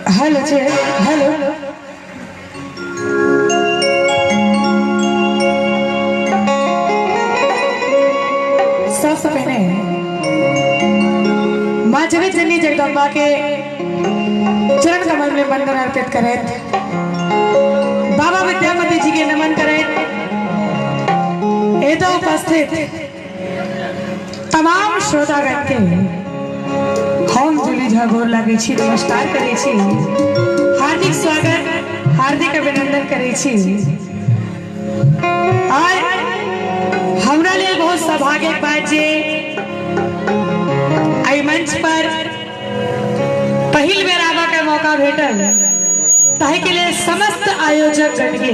Hello जी hello सबसे पहले माँ जगत जननी जगदम्बा के चरण कमल में वंदन अर्पित करें, बाबा विद्यापति जी के नमन करें। एतो उपस्थित तमाम श्रोतागण के हम जुली झगोर लगे छी, नमस्कार करे छी, हार्दिक स्वागत हार्दिक अभिनंदन करे छी। और हमरा लिए बहुत सौभाग्य के बात जे आई मंच पर पहिल बेर आवा के मौका भेटल, ताहि के लिए समस्त आयोजक गण के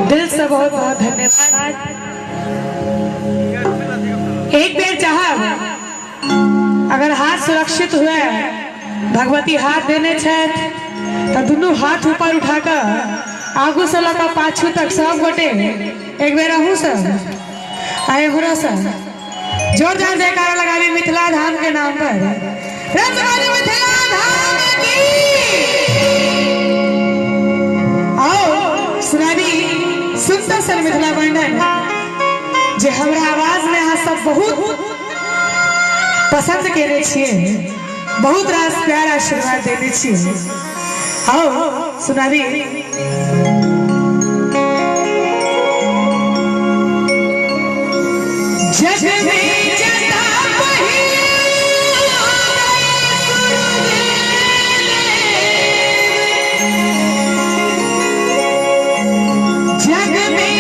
दिल से बहुत बहुत धन्यवाद। एक बेर चाहब अगर हाथ सुरक्षित हुए, भगवती हाथ देने तो दोनों हाथ ऊपर उठाकर आगू से लगा पाछू तक सब गोटे एक बेर अहू सब आए भरो सब जोरदार जयकारा लगावी मिथिला धाम के नाम पर। मिथिला धाम की आओ सुनावी सुंदर सन मिथिला वर्णन जे हमरा आवाज में अहाँ सब बहुत पसंद करे छिए, बहुत रास प्यार आशीर्वाद देने छिए। आओ सुनावी जग में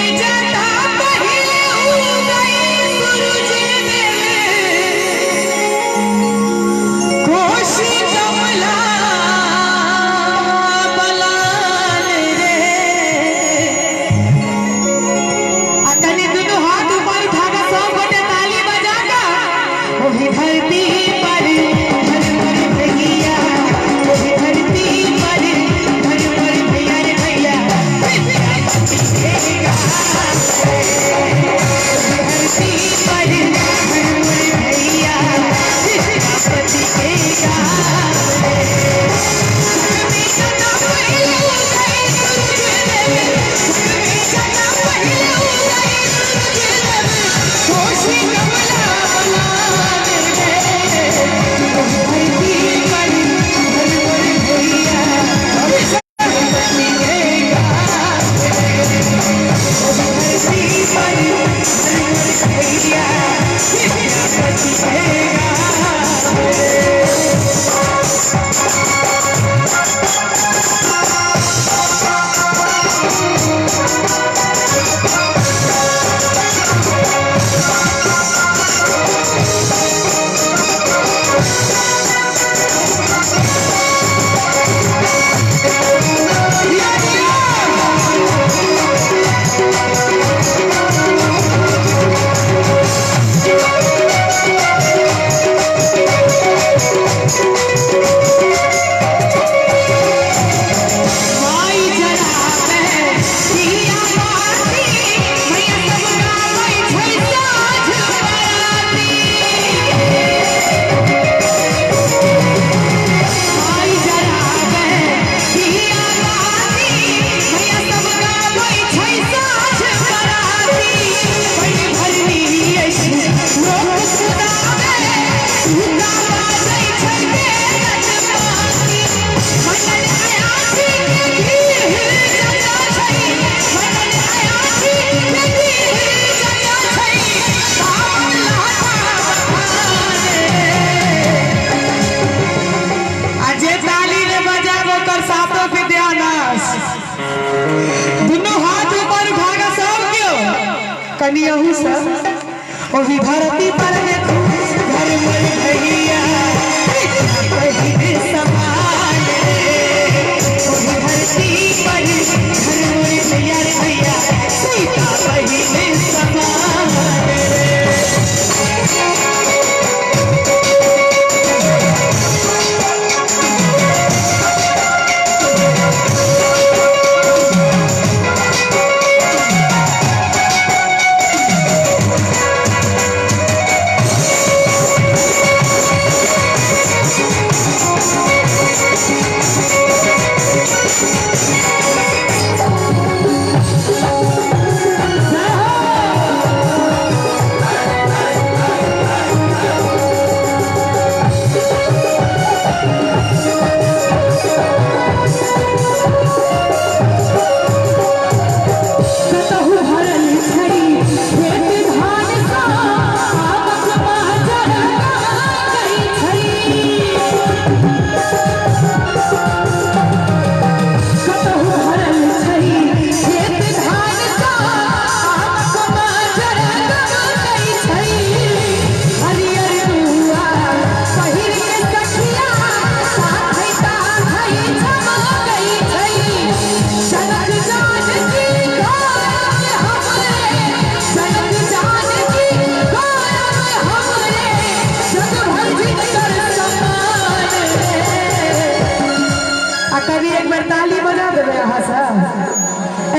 कनियहू सब ओ भी धरती पर में घर मर भैया समान ओ भी धरती पर घर मर भैया भैया सीता बहिन समान।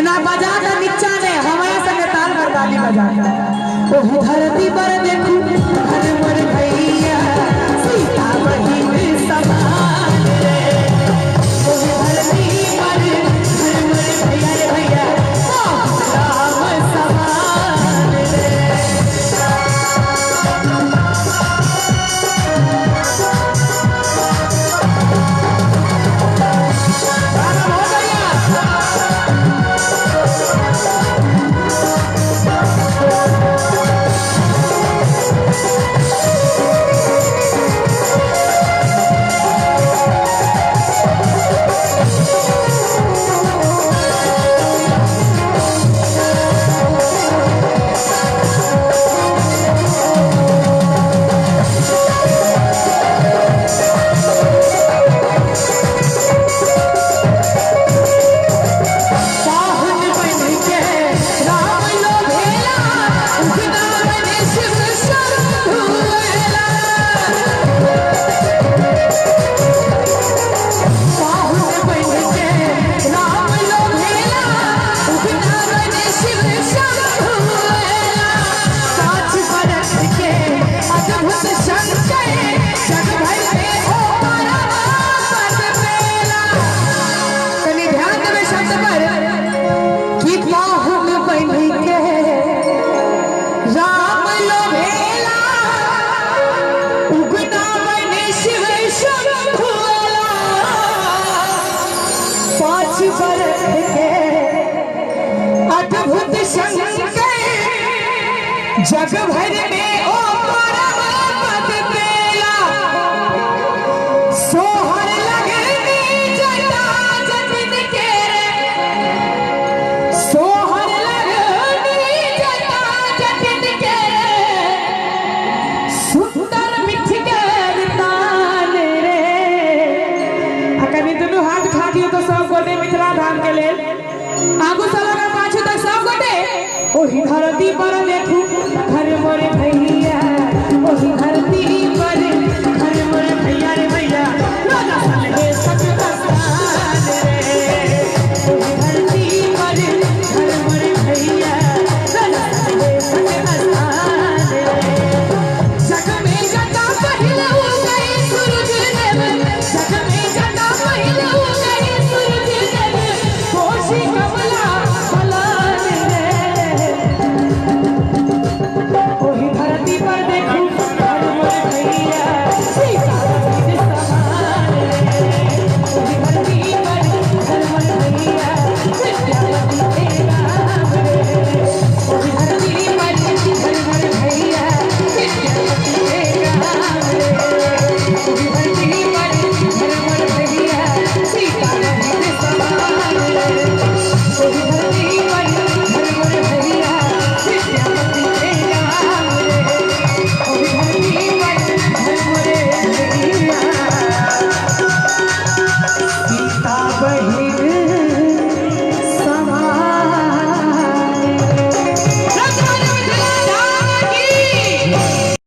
ना बजा का नीचा ने हमारे संगे ताल बरदाली बजा ओ धरती पर देखू हर मोर भैया सीता बहिन समान रे ओ धरती पर हर मोर भैया रे भैया ओ राम समान रे। अद्भुत जग भर में ओ पद पेला सोहर लगनी जटा जटिन के सोहर लगनी जटा जटिन के सुंदर मिठकर तान रे अकनी दुनु हाथ उठा दियो तो सब गोटे मिथिला धाम के लेल आगू चलो पाछू तक सब गोटे ओही धरती पर देखू घर मोरे भैया ओही धरती पर घर मोरे भैया रे भैया राजा सन